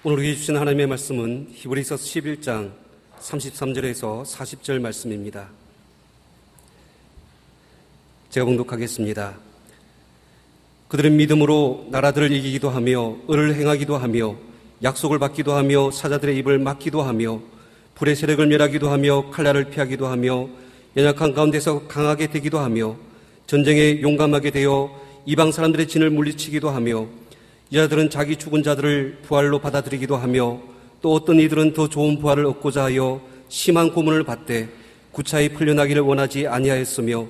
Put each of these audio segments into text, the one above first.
오늘 우리에게 주신 하나님의 말씀은 히브리서 11장 33절에서 40절 말씀입니다. 제가 봉독하겠습니다. 그들은 믿음으로 나라들을 이기기도 하며 의를 행하기도 하며 약속을 받기도 하며 사자들의 입을 막기도 하며 불의 세력을 멸하기도 하며 칼날을 피하기도 하며 연약한 가운데서 강하게 되기도 하며 전쟁에 용감하게 되어 이방 사람들의 진을 물리치기도 하며 이자들은 자기 죽은 자들을 부활로 받아들이기도 하며 또 어떤 이들은 더 좋은 부활을 얻고자 하여 심한 고문을 받되 구차히 풀려나기를 원하지 아니하였으며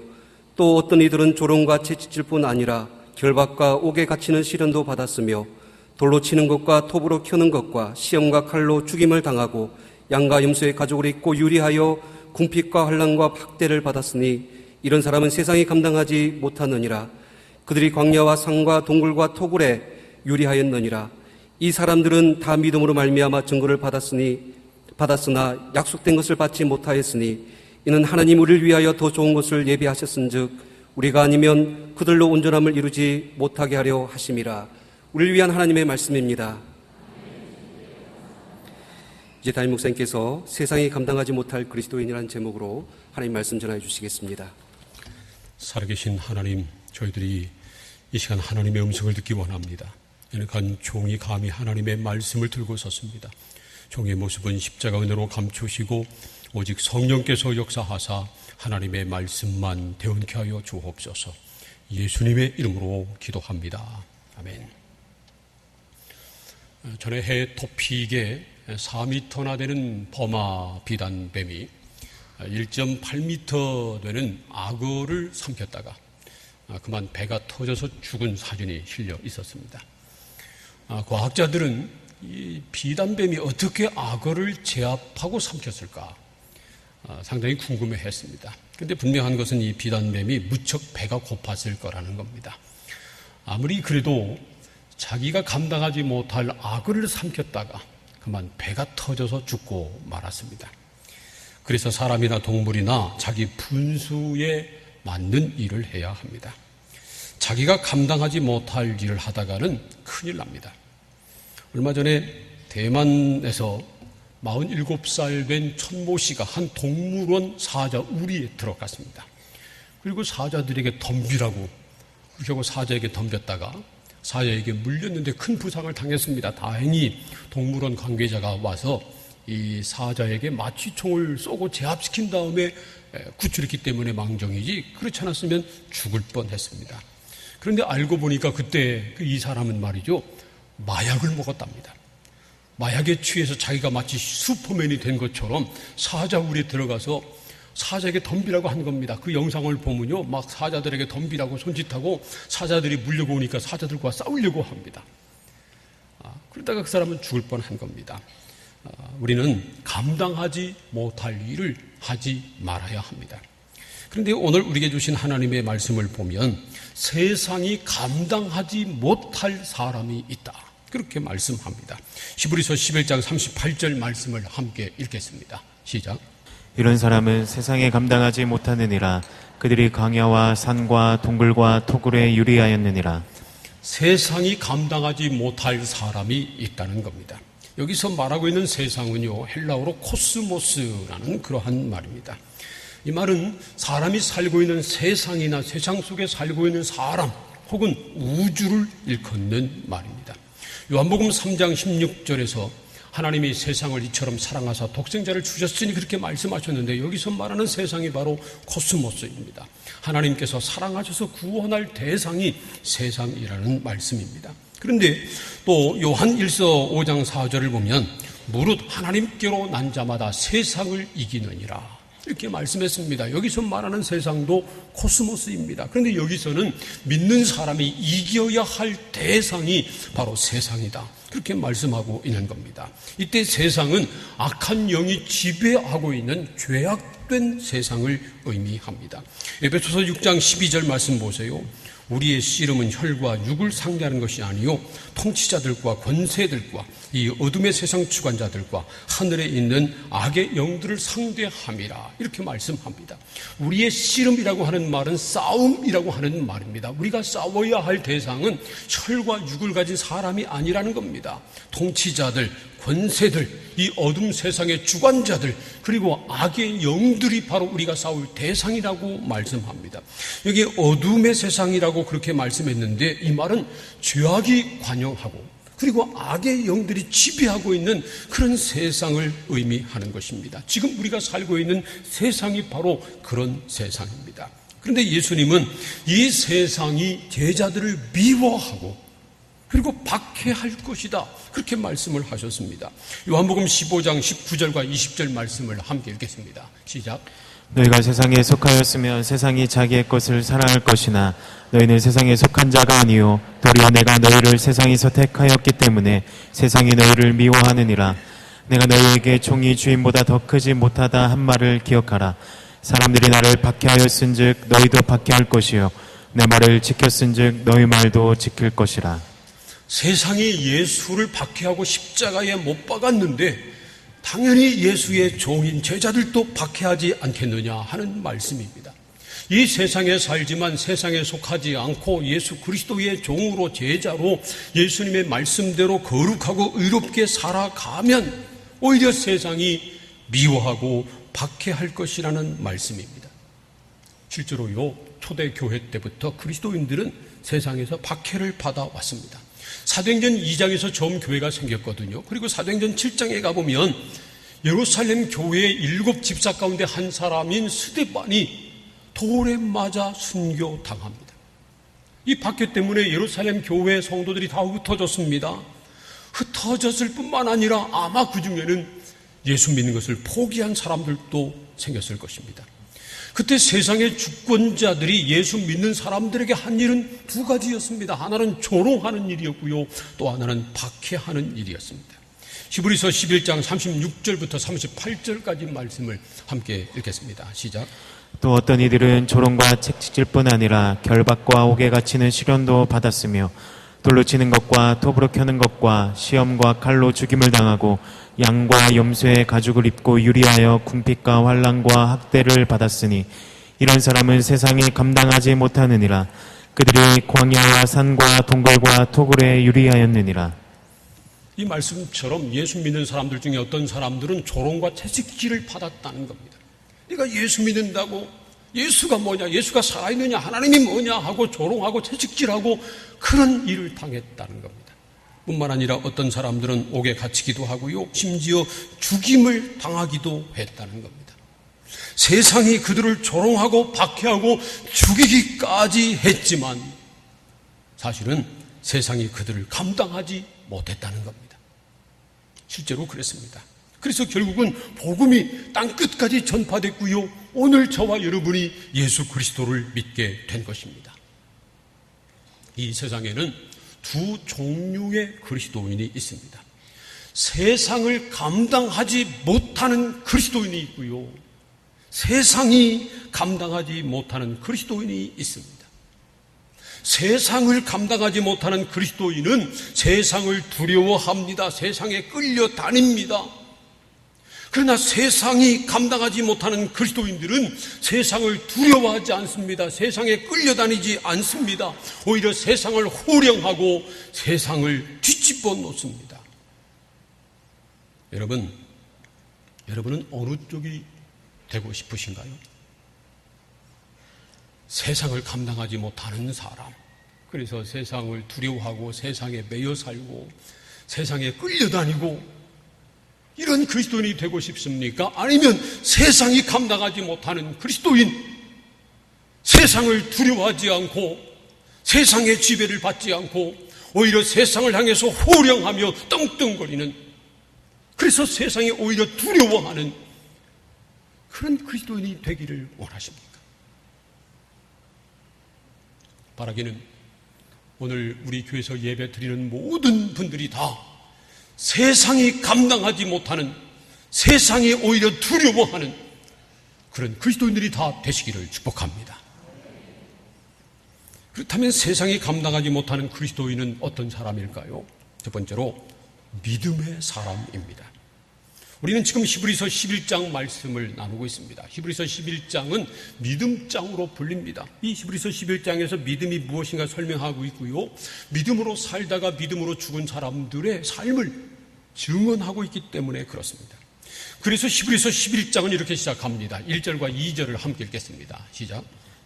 또 어떤 이들은 조롱과 채찍질 뿐 아니라 결박과 옥에 갇히는 시련도 받았으며 돌로 치는 것과 톱으로 켜는 것과 시험과 칼로 죽임을 당하고 양과 염소의 가죽을 입고 유리하여 궁핍과 환난과 박대를 받았으니 이런 사람은 세상이 감당하지 못하느니라. 그들이 광야와 산과 동굴과 토굴에 유리하였느니라. 이 사람들은 다 믿음으로 말미암아 증거를 받았으나 약속된 것을 받지 못하였으니 이는 하나님 우리를 위하여 더 좋은 것을 예비하셨은즉 우리가 아니면 그들로 온전함을 이루지 못하게 하려 하심이라. 우리를 위한 하나님의 말씀입니다. 이제 담임 목사님께서 세상이 감당하지 못할 그리스도인이라는 제목으로 하나님 말씀 전해 주시겠습니다. 살아계신 하나님, 저희들이 이 시간 하나님의 음성을 듣기 원합니다. 연약한 종이 감히 하나님의 말씀을 들고 섰습니다. 종의 모습은 십자가 은혜로 감추시고 오직 성령께서 역사하사 하나님의 말씀만 대언케 하여 주옵소서. 예수님의 이름으로 기도합니다. 아멘. 전에 해 토픽에 4m나 되는 버마 비단뱀이 1.8m 되는 악어를 삼켰다가 그만 배가 터져서 죽은 사진이 실려 있었습니다. 과학자들은 이 비단뱀이 어떻게 악어를 제압하고 삼켰을까 상당히 궁금해했습니다. 그런데 분명한 것은 이 비단뱀이 무척 배가 고팠을 거라는 겁니다. 아무리 그래도 자기가 감당하지 못할 악어를 삼켰다가 그만 배가 터져서 죽고 말았습니다. 그래서 사람이나 동물이나 자기 분수에 맞는 일을 해야 합니다. 자기가 감당하지 못할 일을 하다가는 큰일 납니다. 얼마 전에 대만에서 47살 된 천모 씨가 한 동물원 사자 우리에 들어갔습니다. 그리고 사자들에게 덤비라고 그렇게 하고 사자에게 덤볐다가 사자에게 물렸는데 큰 부상을 당했습니다. 다행히 동물원 관계자가 와서 이 사자에게 마취총을 쏘고 제압시킨 다음에 구출했기 때문에 망정이지 그렇지 않았으면 죽을 뻔했습니다. 그런데 알고 보니까 그때 이 사람은 말이죠, 마약을 먹었답니다. 마약에 취해서 자기가 마치 슈퍼맨이 된 것처럼 사자 우리에 들어가서 사자에게 덤비라고 한 겁니다. 그 영상을 보면요, 막 사자들에게 덤비라고 손짓하고 사자들이 물려고 오니까 사자들과 싸우려고 합니다. 그러다가 그 사람은 죽을 뻔한 겁니다. 우리는 감당하지 못할 일을 하지 말아야 합니다. 그런데 오늘 우리에게 주신 하나님의 말씀을 보면 세상이 감당하지 못할 사람이 있다, 그렇게 말씀합니다. 히브리서 11장 38절 말씀을 함께 읽겠습니다. 시작. 이런 사람은 세상에 감당하지 못하느니라. 그들이 광야와 산과 동굴과 토굴에 유리하였느니라. 세상이 감당하지 못할 사람이 있다는 겁니다. 여기서 말하고 있는 세상은요, 헬라어로 코스모스라는 그러한 말입니다. 이 말은 사람이 살고 있는 세상이나 세상 속에 살고 있는 사람 혹은 우주를 일컫는 말입니다. 요한복음 3장 16절에서 하나님이 세상을 이처럼 사랑하사 독생자를 주셨으니 그렇게 말씀하셨는데 여기서 말하는 세상이 바로 코스모스입니다. 하나님께서 사랑하셔서 구원할 대상이 세상이라는 말씀입니다. 그런데 또 요한 1서 5장 4절을 보면 무릇 하나님께로 난 자마다 세상을 이기느니라 이렇게 말씀했습니다. 여기서 말하는 세상도 코스모스입니다. 그런데 여기서는 믿는 사람이 이겨야 할 대상이 바로 세상이다, 그렇게 말씀하고 있는 겁니다. 이때 세상은 악한 영이 지배하고 있는 죄악된 세상을 의미합니다. 에베소서 6장 12절 말씀 보세요. 우리의 씨름은 혈과 육을 상대하는 것이 아니요 통치자들과 권세들과 이 어둠의 세상 주관자들과 하늘에 있는 악의 영들을 상대함이라 이렇게 말씀합니다. 우리의 씨름이라고 하는 말은 싸움이라고 하는 말입니다. 우리가 싸워야 할 대상은 혈과 육을 가진 사람이 아니라는 겁니다. 통치자들, 권세들, 이 어둠 세상의 주관자들, 그리고 악의 영들이 바로 우리가 싸울 대상이라고 말씀합니다. 여기 어둠의 세상이라고 그렇게 말씀했는데 이 말은 죄악이 관영하고 그리고 악의 영들이 지배하고 있는 그런 세상을 의미하는 것입니다. 지금 우리가 살고 있는 세상이 바로 그런 세상입니다. 그런데 예수님은 이 세상이 제자들을 미워하고 그리고 박해할 것이다 그렇게 말씀을 하셨습니다. 요한복음 15장 19절과 20절 말씀을 함께 읽겠습니다. 시작. 너희가 세상에 속하였으면 세상이 자기의 것을 사랑할 것이나 너희는 세상에 속한 자가 아니요 도리어 내가 너희를 세상에서 택하였기 때문에 세상이 너희를 미워하느니라. 내가 너희에게 종이 주인보다 더 크지 못하다 한 말을 기억하라. 사람들이 나를 박해하였은즉 너희도 박해할 것이요 내 말을 지켰은즉 너희 말도 지킬 것이라. 세상이 예수를 박해하고 십자가에 못 박았는데 당연히 예수의 종인 제자들도 박해하지 않겠느냐 하는 말씀입니다. 이 세상에 살지만 세상에 속하지 않고 예수 그리스도의 종으로 제자로 예수님의 말씀대로 거룩하고 의롭게 살아가면 오히려 세상이 미워하고 박해할 것이라는 말씀입니다. 실제로요, 초대교회 때부터 그리스도인들은 세상에서 박해를 받아왔습니다. 사도행전 2장에서 처음 교회가 생겼거든요. 그리고 사도행전 7장에 가보면 예루살렘 교회의 7 집사 가운데 한 사람인 스데반이 돌에 맞아 순교당합니다. 이 박해 때문에 예루살렘 교회 성도들이 다 흩어졌습니다. 흩어졌을 뿐만 아니라 아마 그 중에는 예수 믿는 것을 포기한 사람들도 생겼을 것입니다. 그때 세상의 주권자들이 예수 믿는 사람들에게 한 일은 2가지였습니다. 하나는 조롱하는 일이었고요. 또 하나는 박해하는 일이었습니다. 히브리서 11장 36절부터 38절까지 말씀을 함께 읽겠습니다. 시작. 또 어떤 이들은 조롱과 채찍질 뿐 아니라 결박과 옥에 갇히는 시련도 받았으며 돌로 치는 것과 톱으로 켜는 것과 시험과 칼로 죽임을 당하고 양과 염소의 가죽을 입고 유리하여 궁핍과 환난과 학대를 받았으니 이런 사람은 세상이 감당하지 못하느니라. 그들이 광야와 산과 동굴과 토굴에 유리하였느니라. 이 말씀처럼 예수 믿는 사람들 중에 어떤 사람들은 조롱과 채찍질을 받았다는 겁니다. 그러니까 예수 믿는다고 예수가 뭐냐, 예수가 살아있느냐, 하나님이 뭐냐 하고 조롱하고 채찍질하고 그런 일을 당했다는 겁니다. 뿐만 아니라 어떤 사람들은 옥에 갇히기도 하고요, 심지어 죽임을 당하기도 했다는 겁니다. 세상이 그들을 조롱하고 박해하고 죽이기까지 했지만 사실은 세상이 그들을 감당하지 못했다는 겁니다. 실제로 그랬습니다. 그래서 결국은 복음이 땅끝까지 전파됐고요, 오늘 저와 여러분이 예수 그리스도를 믿게 된 것입니다. 이 세상에는 2 종류의 그리스도인이 있습니다. 세상을 감당하지 못하는 그리스도인이 있고요, 세상이 감당하지 못하는 그리스도인이 있습니다. 세상을 감당하지 못하는 그리스도인은 세상을 두려워합니다. 세상에 끌려다닙니다. 그러나 세상이 감당하지 못하는 그리스도인들은 세상을 두려워하지 않습니다. 세상에 끌려다니지 않습니다. 오히려 세상을 호령하고 세상을 뒤집어 놓습니다. 여러분은 어느 쪽이 되고 싶으신가요? 세상을 감당하지 못하는 사람, 그래서 세상을 두려워하고 세상에 매여 살고 세상에 끌려다니고 이런 그리스도인이 되고 싶습니까? 아니면 세상이 감당하지 못하는 그리스도인, 세상을 두려워하지 않고 세상의 지배를 받지 않고 오히려 세상을 향해서 호령하며 떵떵거리는, 그래서 세상이 오히려 두려워하는 그런 그리스도인이 되기를 원하십니까? 바라기는 오늘 우리 교회에서 예배 드리는 모든 분들이 다 세상이 감당하지 못하는, 세상이 오히려 두려워하는 그런 그리스도인들이 다 되시기를 축복합니다. 그렇다면 세상이 감당하지 못하는 그리스도인은 어떤 사람일까요? 첫 번째로 믿음의 사람입니다. 우리는 지금 히브리서 11장 말씀을 나누고 있습니다. 히브리서 11장은 믿음장으로 불립니다. 이 히브리서 11장에서 믿음이 무엇인가 설명하고 있고요. 믿음으로 살다가 믿음으로 죽은 사람들의 삶을 증언하고 있기 때문에 그렇습니다. 그래서 히브리서 11장은 이렇게 시작합니다. 1절과 2절을 함께 읽겠습니다. 시작.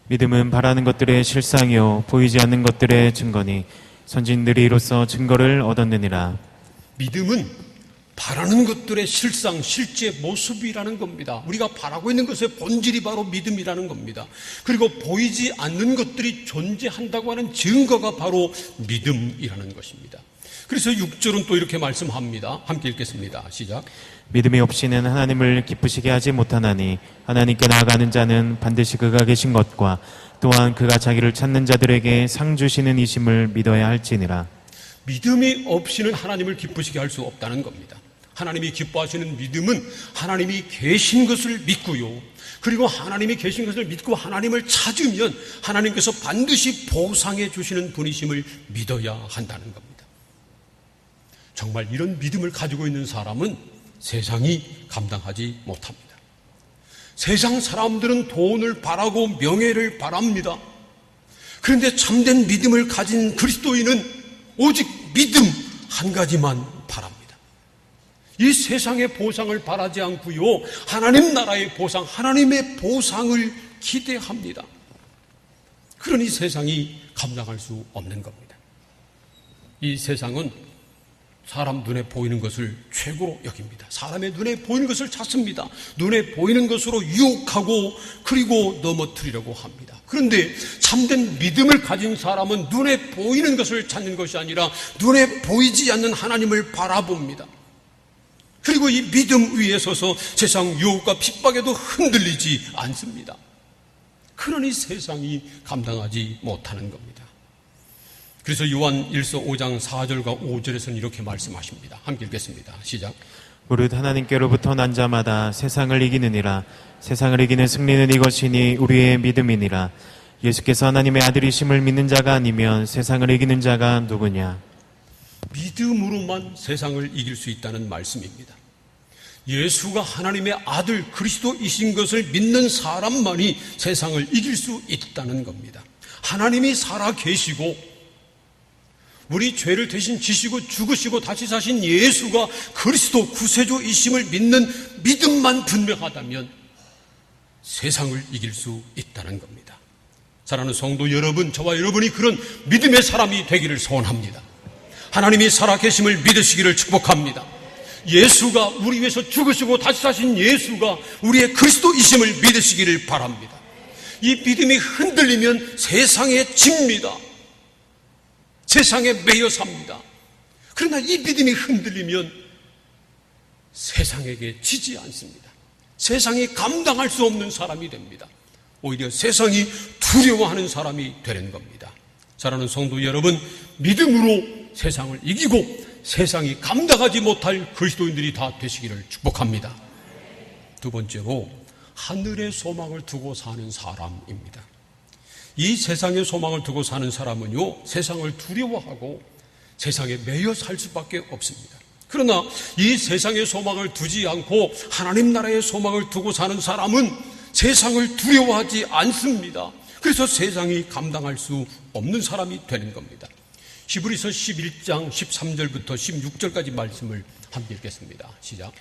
믿음은 바라는 것들의 실상이요 보이지 않는 것들의 증거니 선진들이 이로써 증거를 얻었느니라. 믿음은 바라는 것들의 실상, 실제 모습이라는 겁니다. 우리가 바라고 있는 것의 본질이 바로 믿음이라는 겁니다. 그리고 보이지 않는 것들이 존재한다고 하는 증거가 바로 믿음이라는 것입니다. 그래서 6절은 또 이렇게 말씀합니다. 함께 읽겠습니다. 시작. 믿음이 없이는 하나님을 기쁘시게 하지 못하나니 하나님께 나아가는 자는 반드시 그가 계신 것과 또한 그가 자기를 찾는 자들에게 상 주시는 이심을 믿어야 할지니라. 믿음이 없이는 하나님을 기쁘시게 할 수 없다는 겁니다. 하나님이 기뻐하시는 믿음은 하나님이 계신 것을 믿고요. 그리고 하나님이 계신 것을 믿고 하나님을 찾으면 하나님께서 반드시 보상해 주시는 분이심을 믿어야 한다는 겁니다. 정말 이런 믿음을 가지고 있는 사람은 세상이 감당하지 못합니다. 세상 사람들은 돈을 바라고 명예를 바랍니다. 그런데 참된 믿음을 가진 그리스도인은 오직 믿음 한 가지만 바랍니다. 이 세상의 보상을 바라지 않고요. 하나님 나라의 보상, 하나님의 보상을 기대합니다. 그러니 세상이 감당할 수 없는 겁니다. 이 세상은 사람 눈에 보이는 것을 최고로 여깁니다. 사람의 눈에 보이는 것을 찾습니다. 눈에 보이는 것으로 유혹하고 그리고 넘어뜨리려고 합니다. 그런데 참된 믿음을 가진 사람은 눈에 보이는 것을 찾는 것이 아니라 눈에 보이지 않는 하나님을 바라봅니다. 그리고 이 믿음 위에 서서 세상 유혹과 핍박에도 흔들리지 않습니다. 그러니 세상이 감당하지 못하는 겁니다. 그래서 요한 1서 5장 4절과 5절에서는 이렇게 말씀하십니다. 함께 읽겠습니다. 시작. 무릇 하나님께로부터 난 자마다 세상을 이기느니라. 세상을 이기는 승리는 이것이니 우리의 믿음이니라. 예수께서 하나님의 아들이심을 믿는 자가 아니면 세상을 이기는 자가 누구냐. 믿음으로만 세상을 이길 수 있다는 말씀입니다. 예수가 하나님의 아들 그리스도이신 것을 믿는 사람만이 세상을 이길 수 있다는 겁니다. 하나님이 살아 계시고 우리 죄를 대신 지시고 죽으시고 다시 사신 예수가 그리스도 구세주이심을 믿는 믿음만 분명하다면 세상을 이길 수 있다는 겁니다. 사랑하는 성도 여러분, 저와 여러분이 그런 믿음의 사람이 되기를 소원합니다. 하나님이 살아계심을 믿으시기를 축복합니다. 예수가 우리 위해서 죽으시고 다시 사신 예수가 우리의 그리스도이심을 믿으시기를 바랍니다. 이 믿음이 흔들리면 세상에 집니다. 세상에 매여 삽니다. 그러나 이 믿음이 흔들리면 세상에게 지지 않습니다. 세상이 감당할 수 없는 사람이 됩니다. 오히려 세상이 두려워하는 사람이 되는 겁니다. 사랑하는 성도 여러분, 믿음으로 세상을 이기고 세상이 감당하지 못할 그리스도인들이 다 되시기를 축복합니다. 두 번째로 하늘의 소망을 두고 사는 사람입니다. 이 세상의 소망을 두고 사는 사람은요, 세상을 두려워하고 세상에 매여 살 수밖에 없습니다. 그러나 이 세상의 소망을 두지 않고 하나님 나라의 소망을 두고 사는 사람은 세상을 두려워하지 않습니다. 그래서 세상이 감당할 수 없는 사람이 되는 겁니다. 히브리서 11장 13절부터 16절까지 말씀을 함께 읽겠습니다. 시작.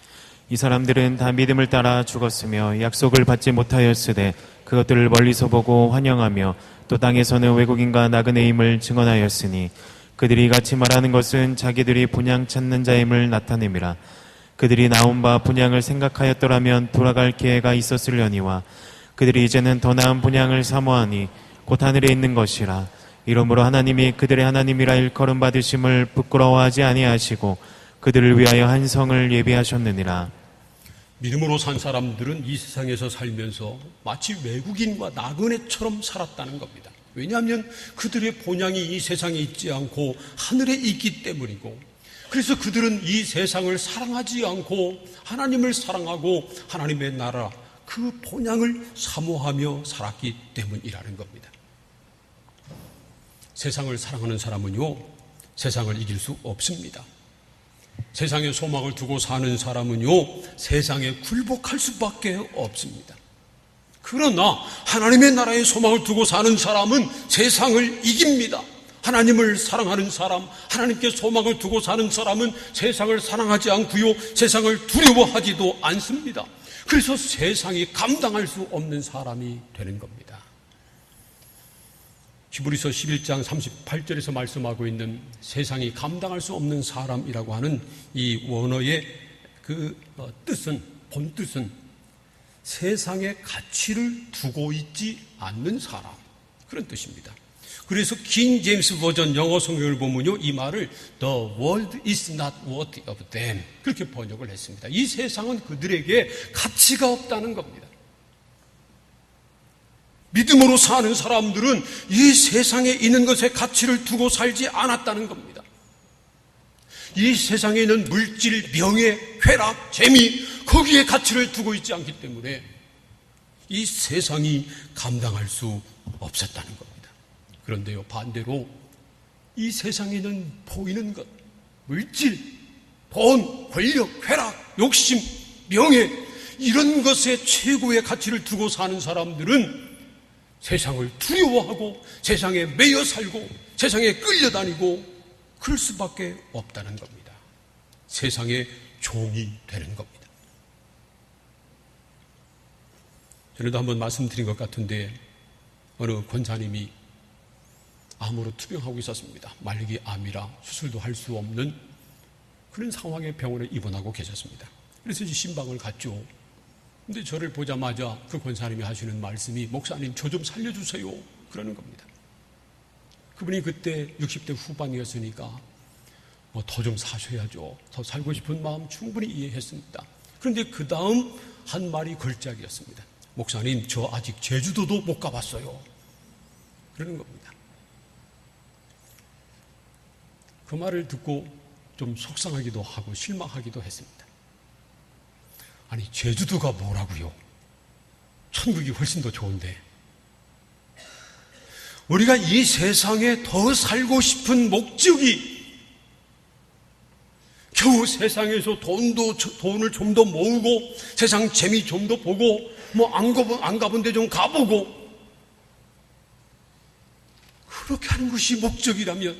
이 사람들은 다 믿음을 따라 죽었으며 약속을 받지 못하였으되 그것들을 멀리서 보고 환영하며 또 땅에서는 외국인과 나그네임을 증언하였으니 그들이 같이 말하는 것은 자기들이 분양 찾는 자임을 나타냄이라. 그들이 나온 바 분양을 생각하였더라면 돌아갈 기회가 있었으려니와 그들이 이제는 더 나은 분양을 사모하니 곧 하늘에 있는 것이라. 이러므로 하나님이 그들의 하나님이라 일컬음 받으심을 부끄러워하지 아니하시고 그들을 위하여 한 성을 예비하셨느니라. 믿음으로 산 사람들은 이 세상에서 살면서 마치 외국인과 나그네처럼 살았다는 겁니다. 왜냐하면 그들의 본향이 이 세상에 있지 않고 하늘에 있기 때문이고, 그래서 그들은 이 세상을 사랑하지 않고 하나님을 사랑하고 하나님의 나라 그 본향을 사모하며 살았기 때문이라는 겁니다. 세상을 사랑하는 사람은요, 세상을 이길 수 없습니다. 세상에 소망을 두고 사는 사람은요, 세상에 굴복할 수밖에 없습니다. 그러나 하나님의 나라에 소망을 두고 사는 사람은 세상을 이깁니다. 하나님을 사랑하는 사람, 하나님께 소망을 두고 사는 사람은 세상을 사랑하지 않고요, 세상을 두려워하지도 않습니다. 그래서 세상이 감당할 수 없는 사람이 되는 겁니다. 히브리서 11장 38절에서 말씀하고 있는 세상이 감당할 수 없는 사람이라고 하는 이 원어의 그 뜻은, 본뜻은 세상의 가치를 두고 있지 않는 사람, 그런 뜻입니다. 그래서 킹 제임스 버전 영어 성경을 보면요, 이 말을 The world is not worthy of them, 그렇게 번역을 했습니다. 이 세상은 그들에게 가치가 없다는 겁니다. 믿음으로 사는 사람들은 이 세상에 있는 것에 가치를 두고 살지 않았다는 겁니다. 이 세상에 있는 물질, 명예, 쾌락, 재미, 거기에 가치를 두고 있지 않기 때문에 이 세상이 감당할 수 없었다는 겁니다. 그런데요, 반대로 이 세상에 있는 보이는 것, 물질, 돈, 권력, 쾌락, 욕심, 명예, 이런 것에 최고의 가치를 두고 사는 사람들은 세상을 두려워하고 세상에 매여 살고 세상에 끌려다니고 그럴 수밖에 없다는 겁니다. 세상의 종이 되는 겁니다. 전에도 한번 말씀드린 것 같은데 어느 권사님이 암으로 투병하고 있었습니다. 말기 암이라 수술도 할 수 없는 그런 상황에 병원에 입원하고 계셨습니다. 그래서 이제 신방을 갔죠. 근데 저를 보자마자 그 권사님이 하시는 말씀이 목사님 저 좀 살려주세요 그러는 겁니다. 그분이 그때 60대 후반이었으니까 뭐 더 좀 사셔야죠. 더 살고 싶은 마음 충분히 이해했습니다. 그런데 그 다음 한 말이 걸작이었습니다. 목사님 저 아직 제주도도 못 가봤어요 그러는 겁니다. 그 말을 듣고 좀 속상하기도 하고 실망하기도 했습니다. 아니 제주도가 뭐라고요? 천국이 훨씬 더 좋은데. 우리가 이 세상에 더 살고 싶은 목적이 겨우 세상에서 돈을 좀 더 모으고 세상 재미 좀 더 보고 뭐 안 가본 데 좀 가보고 그렇게 하는 것이 목적이라면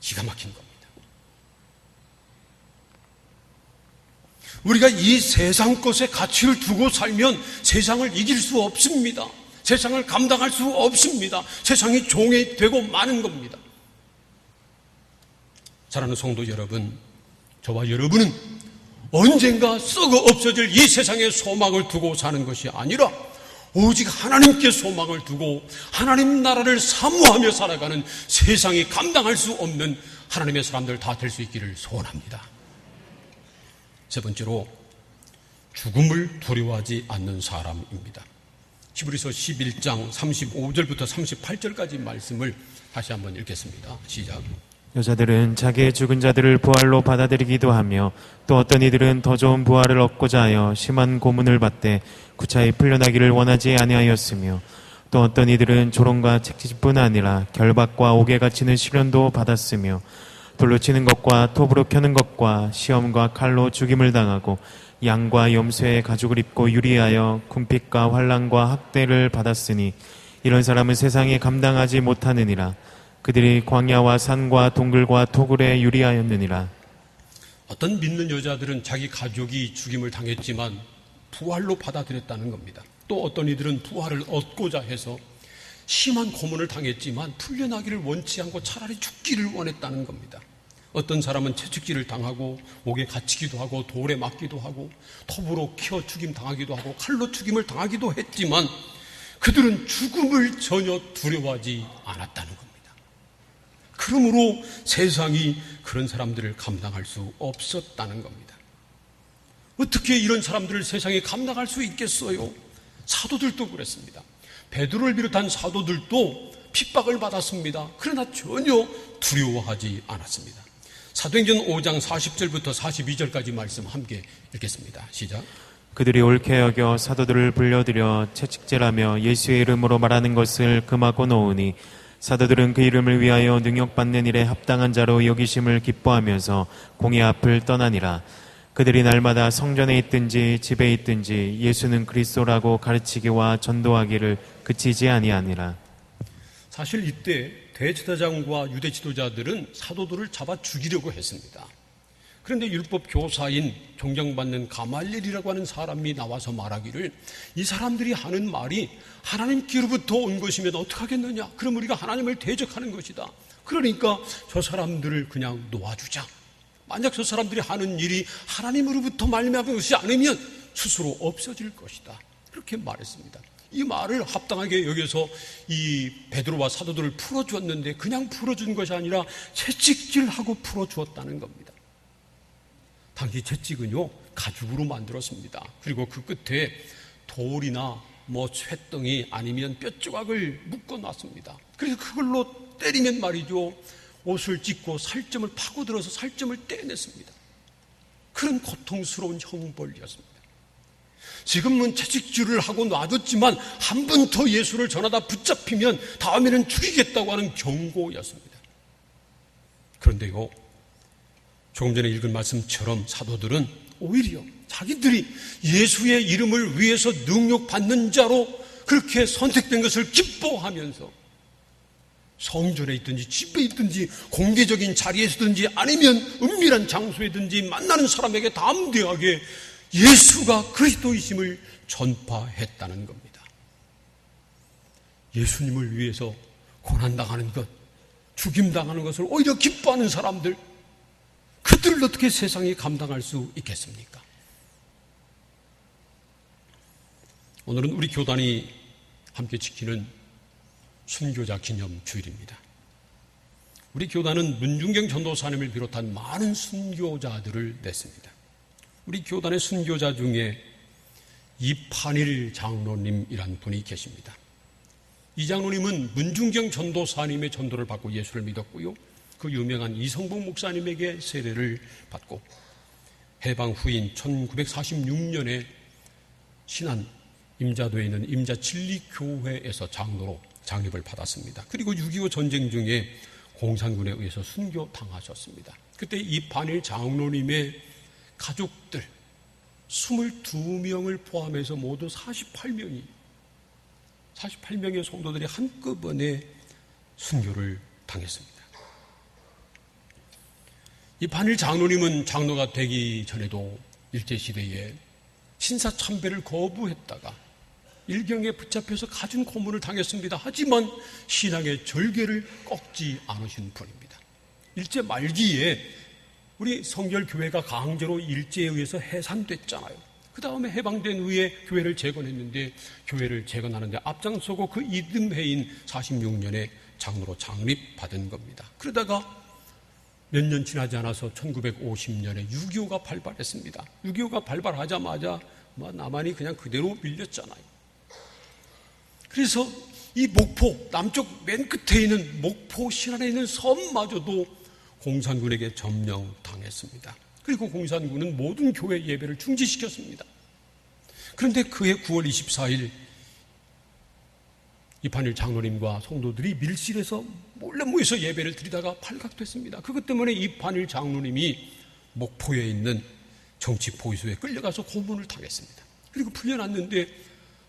기가 막힌 겁니다. 우리가 이 세상 것에 가치를 두고 살면 세상을 이길 수 없습니다. 세상을 감당할 수 없습니다. 세상이 종이 되고 마는 겁니다. 사랑하는 성도 여러분, 저와 여러분은 언젠가 썩어 없어질 이 세상에 소망을 두고 사는 것이 아니라 오직 하나님께 소망을 두고 하나님 나라를 사모하며 살아가는 세상이 감당할 수 없는 하나님의 사람들 다 될 수 있기를 소원합니다. 세 번째로 죽음을 두려워하지 않는 사람입니다. 히브리서 11장 35절부터 38절까지 말씀을 다시 한번 읽겠습니다. 시작. 여자들은 자기의 죽은 자들을 부활로 받아들이기도 하며 또 어떤 이들은 더 좋은 부활을 얻고자 하여 심한 고문을 받되 구차히 풀려나기를 원하지 아니하였으며 또 어떤 이들은 조롱과 책짓뿐 아니라 결박과 옥에 치는 시련도 받았으며 돌로 치는 것과 톱으로 켜는 것과 시험과 칼로 죽임을 당하고 양과 염소의 가죽을 입고 유리하여 궁핍과 환난과 학대를 받았으니 이런 사람은 세상에 감당하지 못하느니라. 그들이 광야와 산과 동굴과 토굴에 유리하였느니라. 어떤 믿는 여자들은 자기 가족이 죽임을 당했지만 부활로 받아들였다는 겁니다. 또 어떤 이들은 부활을 얻고자 해서 심한 고문을 당했지만 풀려나기를 원치 않고 차라리 죽기를 원했다는 겁니다. 어떤 사람은 채찍질을 당하고 옥에 갇히기도 하고 돌에 맞기도 하고 톱으로 켜 죽임 당하기도 하고 칼로 죽임을 당하기도 했지만 그들은 죽음을 전혀 두려워하지 않았다는 겁니다. 그러므로 세상이 그런 사람들을 감당할 수 없었다는 겁니다. 어떻게 이런 사람들을 세상에 감당할 수 있겠어요? 사도들도 그랬습니다. 베드로를 비롯한 사도들도 핍박을 받았습니다. 그러나 전혀 두려워하지 않았습니다. 사도행전 5장 40절부터 42절까지 말씀 함께 읽겠습니다. 시작. 그들이 옳게 여겨 사도들을 불러들여 채찍질하며 예수의 이름으로 말하는 것을 금하고 놓으니 사도들은 그 이름을 위하여 능력받는 일에 합당한 자로 여기심을 기뻐하면서 공의 앞을 떠나니라. 그들이 날마다 성전에 있든지 집에 있든지 예수는 그리스도라고 가르치기와 전도하기를 그치지 아니하니라. 사실 이때 대제사장과 유대 지도자들은 사도들을 잡아 죽이려고 했습니다. 그런데 율법 교사인 존경받는 가말리엘이라고 하는 사람이 나와서 말하기를 이 사람들이 하는 말이 하나님께로부터 온 것이면 어떡하겠느냐? 그럼 우리가 하나님을 대적하는 것이다. 그러니까 저 사람들을 그냥 놓아주자. 만약 저 사람들이 하는 일이 하나님으로부터 말미암은 것이 아니면 스스로 없어질 것이다. 그렇게 말했습니다. 이 말을 합당하게 여기서 이 베드로와 사도들을 풀어주었는데 그냥 풀어준 것이 아니라 채찍질하고 풀어주었다는 겁니다. 당시 채찍은요 가죽으로 만들었습니다. 그리고 그 끝에 돌이나 쇳덩이 아니면 뼈 조각을 묶어놨습니다. 그래서 그걸로 때리면 말이죠 옷을 찢고 살점을 파고들어서 살점을 떼냈습니다. 그런 고통스러운 형벌이었습니다. 지금은 채찍질을 하고 놔뒀지만 한 번 더 예수를 전하다 붙잡히면 다음에는 죽이겠다고 하는 경고였습니다. 그런데요 조금 전에 읽은 말씀처럼 사도들은 오히려 자기들이 예수의 이름을 위해서 능력받는 자로 그렇게 선택된 것을 기뻐하면서 성전에 있든지 집에 있든지 공개적인 자리에서든지 아니면 은밀한 장소에든지 만나는 사람에게 담대하게 예수가 그리스도이심을 전파했다는 겁니다. 예수님을 위해서 고난당하는 것, 죽임당하는 것을 오히려 기뻐하는 사람들, 그들을 어떻게 세상이 감당할 수 있겠습니까? 오늘은 우리 교단이 함께 지키는 순교자 기념 주일입니다. 우리 교단은 문중경 전도사님을 비롯한 많은 순교자들을 냈습니다. 우리 교단의 순교자 중에 이판일 장로님이란 분이 계십니다. 이 장로님은 문중경 전도사님의 전도를 받고 예수를 믿었고요. 그 유명한 이성복 목사님에게 세례를 받고 해방 후인 1946년에 신안 임자도에 있는 임자진리교회에서 장로로 장립을 받았습니다. 그리고 6.25 전쟁 중에 공산군에 의해서 순교당하셨습니다. 그때 이판일 장로님의 가족들 22명을 포함해서 모두 48명의 성도들이 한꺼번에 순교를 당했습니다. 이판일 장로님은 장로가 되기 전에도 일제시대에 신사참배를 거부했다가 일경에 붙잡혀서 갖은 고문을 당했습니다. 하지만 신앙의 절개를 꺾지 않으신 분입니다. 일제 말기에 우리 성결교회가 강제로 일제에 의해서 해산됐잖아요. 그 다음에 해방된 후에 교회를 재건했는데 교회를 재건하는데 앞장서고 그 이듬해인 46년에 장로로 장립받은 겁니다. 그러다가 몇 년 지나지 않아서 1950년에 6.25가 발발했습니다. 6.25가 발발하자마자 남한이 그냥 그대로 밀렸잖아요. 그래서 이 목포, 남쪽 맨 끝에 있는 목포 신안에 있는 섬마저도 공산군에게 점령당했습니다. 그리고 공산군은 모든 교회 예배를 중지시켰습니다. 그런데 그해 9월 24일 이판일 장로님과 성도들이 밀실에서 몰래 모여서 예배를 드리다가 발각됐습니다. 그것 때문에 이판일 장로님이 목포에 있는 정치보위소에 끌려가서 고문을 당했습니다. 그리고 풀려났는데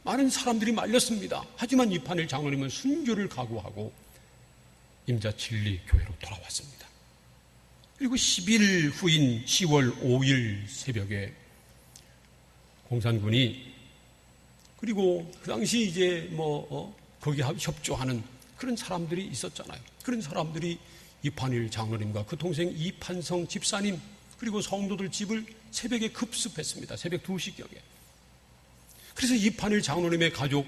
많은 사람들이 말렸습니다. 하지만 이판일 장로님은 순교를 각오하고 임자진리교회로 돌아왔습니다. 그리고 10일 후인 10월 5일 새벽에 공산군이 그리고 그 당시 이제 거기 협조하는 그런 사람들이 있었잖아요. 그런 사람들이 이판일 장로님과 그 동생 이판성 집사님 그리고 성도들 집을 새벽에 급습했습니다. 새벽 2시경에. 그래서 이판일 장로님의 가족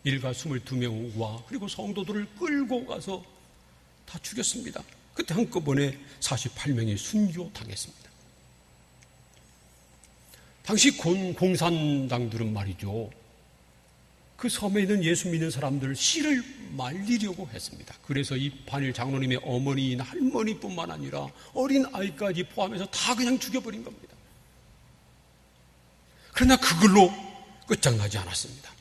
일가 22명과 그리고 성도들을 끌고 가서 다 죽였습니다. 그때 한꺼번에 48명이 순교당했습니다. 당시 공산당들은 말이죠. 그 섬에 있는 예수 믿는 사람들을 씨를 말리려고 했습니다. 그래서 이판일 장로님의 어머니인 할머니뿐만 아니라 어린 아이까지 포함해서 다 그냥 죽여버린 겁니다. 그러나 그걸로 끝장나지 않았습니다.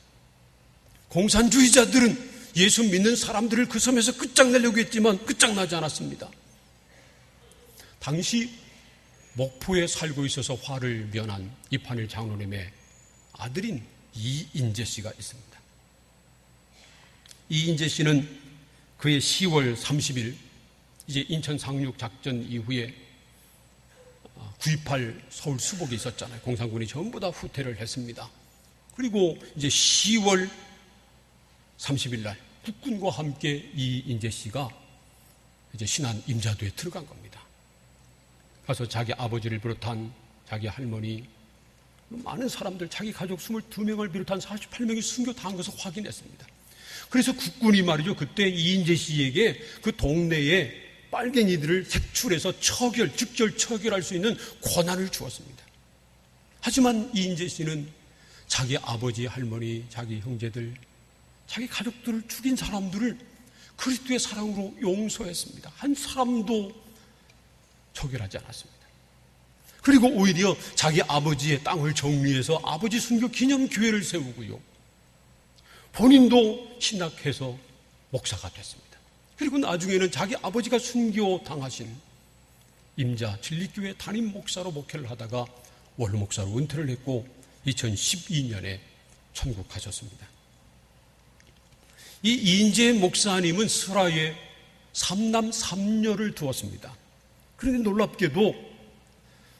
공산주의자들은 예수 믿는 사람들을 그 섬에서 끝장내려고 했지만 끝장나지 않았습니다. 당시 목포에 살고 있어서 화를 면한 이판일 장로님의 아들인 이인재 씨가 있습니다. 이인재 씨는 그해 10월 30일 이제 인천 상륙 작전 이후에 9.28 서울 수복이 있었잖아요. 공산군이 전부 다 후퇴를 했습니다. 그리고 이제 10월 30일 날 국군과 함께 이인재 씨가 이제 신안 임자도에 들어간 겁니다. 가서 자기 아버지를 비롯한 자기 할머니, 많은 사람들, 자기 가족 22명을 비롯한 48명이 순교당한 것을 확인했습니다. 그래서 국군이 말이죠, 그때 이인재 씨에게 그 동네에 빨갱이들을 색출해서 즉결 처결할 수 있는 권한을 주었습니다. 하지만 이인재 씨는 자기 아버지, 할머니, 자기 형제들, 자기 가족들을 죽인 사람들을 그리스도의 사랑으로 용서했습니다. 한 사람도 처결하지 않았습니다. 그리고 오히려 자기 아버지의 땅을 정리해서 아버지 순교 기념교회를 세우고요. 본인도 신학해서 목사가 됐습니다. 그리고 나중에는 자기 아버지가 순교 당하신 임자 진리교회 담임 목사로 목회를 하다가 원로 목사로 은퇴를 했고 2012년에 천국 가셨습니다. 이 이인재 목사님은 설화에 3남 3녀를 두었습니다. 그런데 놀랍게도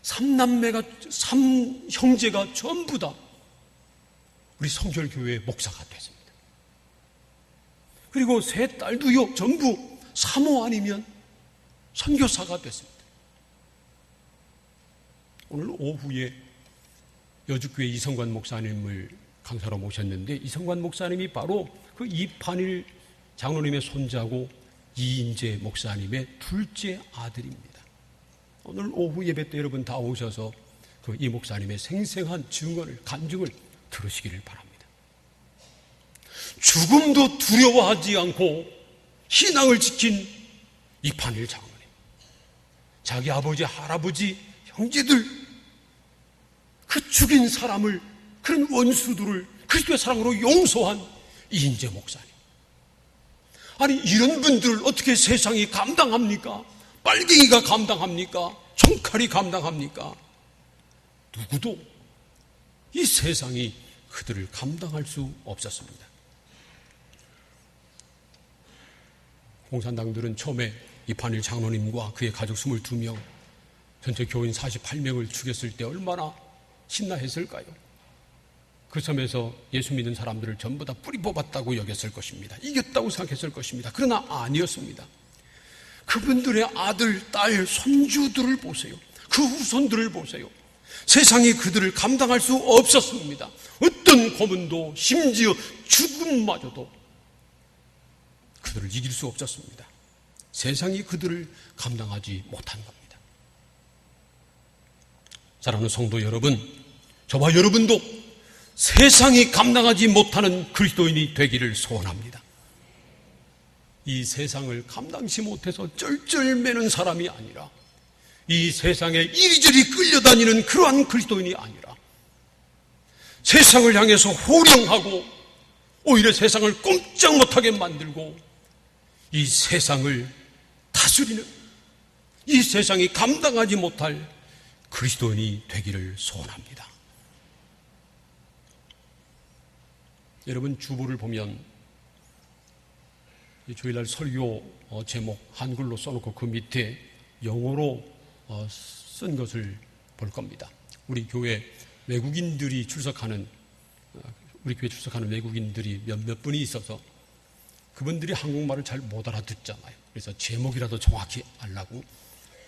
3형제가 전부 다 우리 성결교회의 목사가 됐습니다. 그리고 3딸도요, 전부 사모 아니면 선교사가 됐습니다. 오늘 오후에 여주교회 이성관 목사님을 강사로 모셨는데, 이성관 목사님이 바로 그 이판일 장로님의 손자고 이인재 목사님의 둘째 아들입니다. 오늘 오후 예배 때 여러분 다 오셔서 그 이 목사님의 생생한 증언을, 간증을 들으시기를 바랍니다. 죽음도 두려워하지 않고 신앙을 지킨 이판일 장로님, 자기 아버지, 할아버지, 형제들, 그 죽인 사람을, 그런 원수들을 그리스도의 사랑으로 용서한 이인재 목사님. 아니, 이런 분들을 어떻게 세상이 감당합니까? 빨갱이가 감당합니까? 총칼이 감당합니까? 누구도 이 세상이 그들을 감당할 수 없었습니다. 공산당들은 처음에 이판일 장로님과 그의 가족 22명, 전체 교인 48명을 죽였을 때 얼마나 신나했을까요? 그 섬에서 예수 믿는 사람들을 전부 다 뿌리 뽑았다고 여겼을 것입니다. 이겼다고 생각했을 것입니다. 그러나 아니었습니다. 그분들의 아들, 딸, 손주들을 보세요. 그 후손들을 보세요. 세상이 그들을 감당할 수 없었습니다. 어떤 고문도, 심지어 죽음마저도 그들을 이길 수 없었습니다. 세상이 그들을 감당하지 못한 겁니다. 사랑하는 성도 여러분, 저와 여러분도 세상이 감당하지 못하는 그리스도인이 되기를 소원합니다. 이 세상을 감당치 못해서 쩔쩔매는 사람이 아니라, 이 세상에 이리저리 끌려다니는 그러한 그리스도인이 아니라, 세상을 향해서 호령하고 오히려 세상을 꼼짝 못하게 만들고 이 세상을 다스리는, 이 세상이 감당하지 못할 그리스도인이 되기를 소원합니다. 여러분, 주보를 보면 주일날 설교 제목 한글로 써놓고 그 밑에 영어로 쓴 것을 볼 겁니다. 우리 교회 외국인들이 출석하는, 우리 교회 출석하는 외국인들이 몇몇 분이 있어서 그분들이 한국말을 잘 못 알아듣잖아요. 그래서 제목이라도 정확히 알라고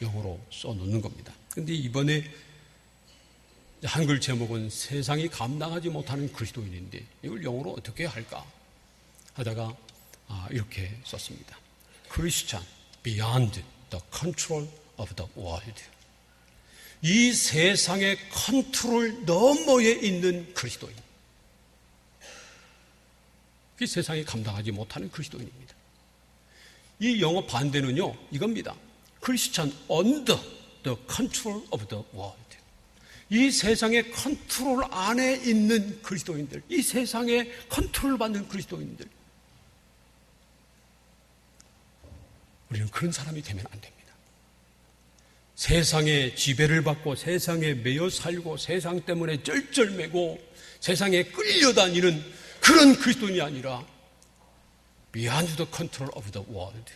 영어로 써놓는 겁니다. 그런데 이번에 한글 제목은 세상이 감당하지 못하는 그리스도인인데 이걸 영어로 어떻게 할까 하다가 이렇게 썼습니다. Christian beyond the control of the world. 이 세상의 컨트롤 너머에 있는 그리스도인. 이 세상이 감당하지 못하는 그리스도인입니다. 이 영어 반대는요, 이겁니다. Christian under the control of the world. 이 세상의 컨트롤 안에 있는 그리스도인들, 이 세상의 컨트롤 받는 그리스도인들. 우리는 그런 사람이 되면 안 됩니다. 세상의 지배를 받고 세상에 매여 살고 세상 때문에 쩔쩔매고 세상에 끌려다니는 그런 그리스도인이 아니라 Beyond the control of the world,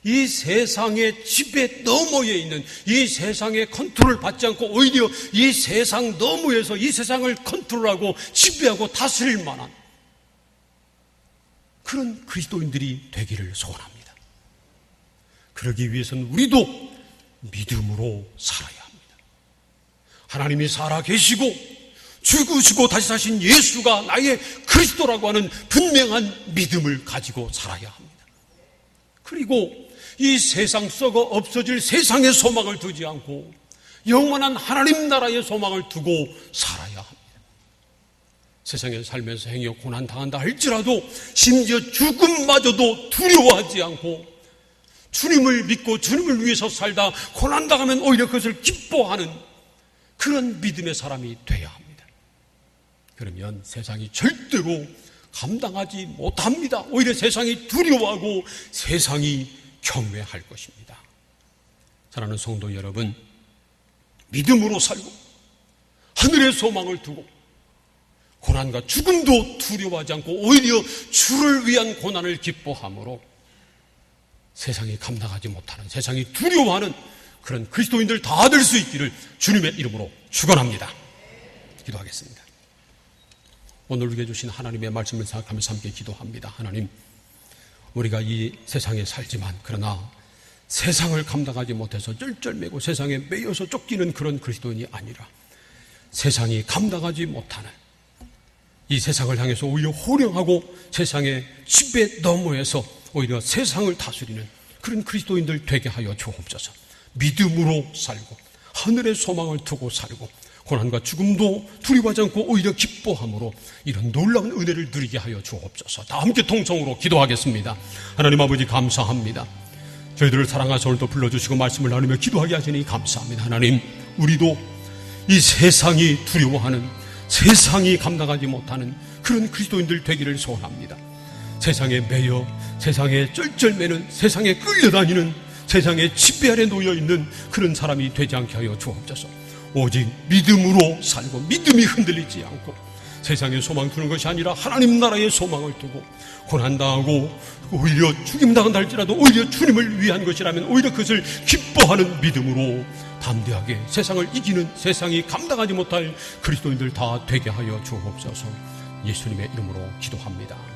이 세상의 지배 너머에 있는, 이 세상의 컨트롤을 받지 않고 오히려 이 세상 너머에서 이 세상을 컨트롤하고 지배하고 다스릴 만한 그런 그리스도인들이 되기를 소원합니다. 그러기 위해서는 우리도 믿음으로 살아야 합니다. 하나님이 살아계시고 죽으시고 다시 사신 예수가 나의 그리스도라고 하는 분명한 믿음을 가지고 살아야 합니다. 그리고 이 세상 썩어 없어질 세상의 소망을 두지 않고 영원한 하나님 나라의 소망을 두고 살아야 합니다. 세상에 살면서 행여 고난당한다 할지라도 심지어 죽음마저도 두려워하지 않고 주님을 믿고 주님을 위해서 살다 고난당하면 오히려 그것을 기뻐하는 그런 믿음의 사람이 돼야 합니다. 그러면 세상이 절대로 감당하지 못합니다. 오히려 세상이 두려워하고 세상이 경외할 것입니다. 사랑하는 성도 여러분, 믿음으로 살고 하늘의 소망을 두고 고난과 죽음도 두려워하지 않고 오히려 주를 위한 고난을 기뻐함으로 세상이 감당하지 못하는, 세상이 두려워하는 그런 그리스도인들 다 될 수 있기를 주님의 이름으로 축원합니다. 기도하겠습니다. 오늘 우리에게 주신 하나님의 말씀을 생각하면서 함께 기도합니다. 하나님, 우리가 이 세상에 살지만 그러나 세상을 감당하지 못해서 쩔쩔매고 세상에 매여서 쫓기는 그런 그리스도인이 아니라 세상이 감당하지 못하는 이 세상을 향해서 오히려 호령하고 세상의 지배 너머에서 오히려 세상을 다스리는 그런 그리스도인들 되게 하여 주옵소서. 믿음으로 살고 하늘의 소망을 두고 살고 고난과 죽음도 두려워하지 않고 오히려 기뻐함으로 이런 놀라운 은혜를 누리게 하여 주옵소서. 다 함께 통성으로 기도하겠습니다. 하나님 아버지 감사합니다. 저희들을 사랑하셔서 오늘도 불러주시고 말씀을 나누며 기도하게 하시니 감사합니다. 하나님, 우리도 이 세상이 두려워하는, 세상이 감당하지 못하는 그런 그리스도인들 되기를 소원합니다. 세상에 매여 세상에 쩔쩔매는, 세상에 끌려다니는, 세상에 지배 아래 놓여있는 그런 사람이 되지 않게 하여 주옵소서. 오직 믿음으로 살고 믿음이 흔들리지 않고 세상에 소망 두는 것이 아니라 하나님 나라의 소망을 두고 고난당하고 오히려 죽임당한다 할지라도 오히려 주님을 위한 것이라면 오히려 그것을 기뻐하는 믿음으로 담대하게 세상을 이기는, 세상이 감당하지 못할 그리스도인들 다 되게 하여 주옵소서. 예수님의 이름으로 기도합니다.